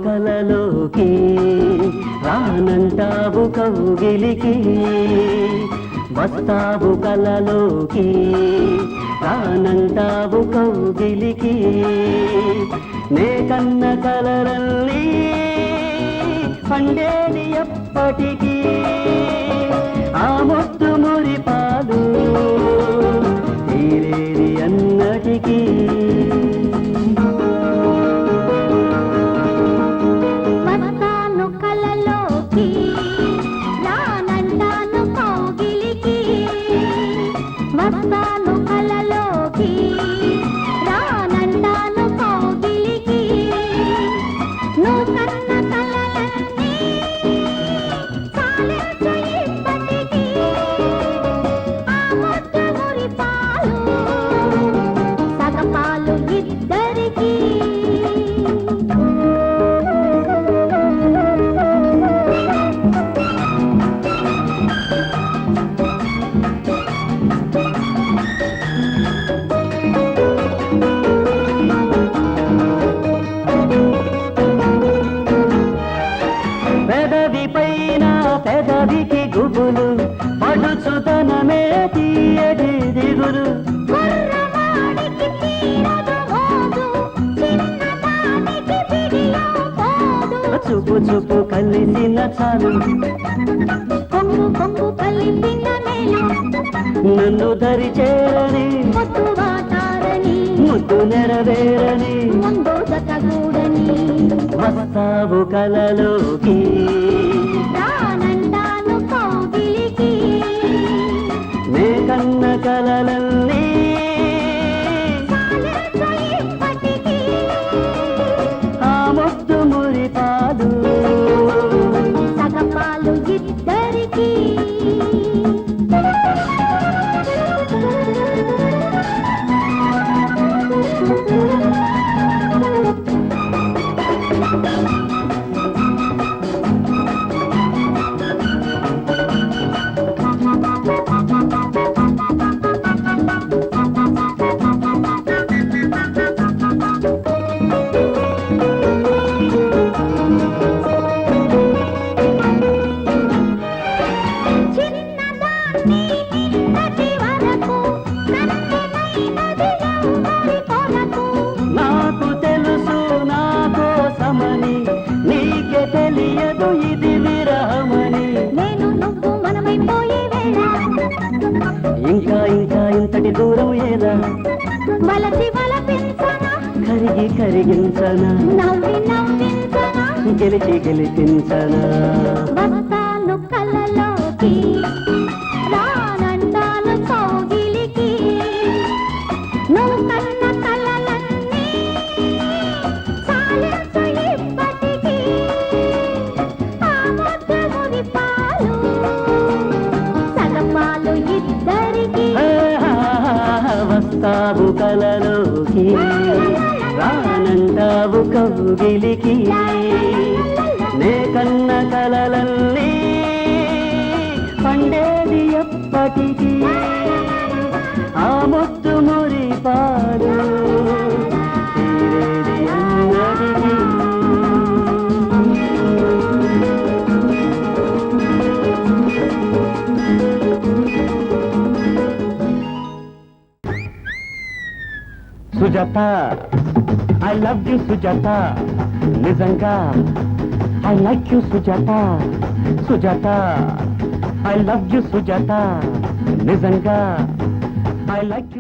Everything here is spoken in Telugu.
కలలోకి రానంటావు కౌగిలికి వస్తావు కలలోకి రానంటావు కౌగిలికి నే కన్న కలలన్నీ పండేది ఎప్పటికీ ఆ ముద్దు మురిపాలు తీరేది అన్నటికీ వస్తాను కలలోకి రానంటాను కౌగిలికి నువ్వు కన్న కలలన్నీ సాలించు ఇప్పటికీ ఆ ముద్దు మురిపాలు సగపాలు ఇద్దరికీ పెదవి పైన పెదవికి గుబులు పడుచుతనమే తీయటి దిగులు కుర్రవాడికి తీరదు మోజు చిన్నదానికి బిడియం పోదు చూపు చూపు కలిసిన చాలు కొంగు కొంగు కలిపిన మేలు నన్ను దరి చేరని ముద్దు వాటారని ముద్దు నెరవేరని ముందు జతగూడని వస్తావు కలలోకి రానంటాను కౌగిలికి నే కన్న కలలన్నీ సాలించు ఇప్పటికీ ఆ ముద్దు మురిపాలు సగపాలు ఇద్దరికీ చిన్నదాన్ని నిన్నటి వరకు కన్నెనైనది ఎవరి కొరకు నాకు తెలుసు నా కోసమని నీకే తెలియదు ఇది విరహమని నేను నువ్వు మనమైపోయే వేళ ఇంకా ఇంకా ఇంతటి దూరం ఏదా వలసి వలపించనా కరిగి కరిగించనా నవ్వి నవ్వించనా గెలిచి గెలిపించనా వస్తాను కలలోకి రానంటాను కౌగిలికి నువ్వు కన్న కలలన్నీ సాలించు ఇప్పటికీ ఆ ముద్దు మురిపాలు సగపాలు ఇద్దరికీ వస్తావు కలలోకి రానంటావు కౌగిలికి నే కన్న కలలన్నీ పండేది ఎప్పటికీ ఆ ముద్దు మురిపాలు తీరేది అన్నటికీ Sujatha I love you Sujatha నిజంగా I like you Sujatha Sujatha I love you Sujatha నిజంగా ఐ లైక్ యూ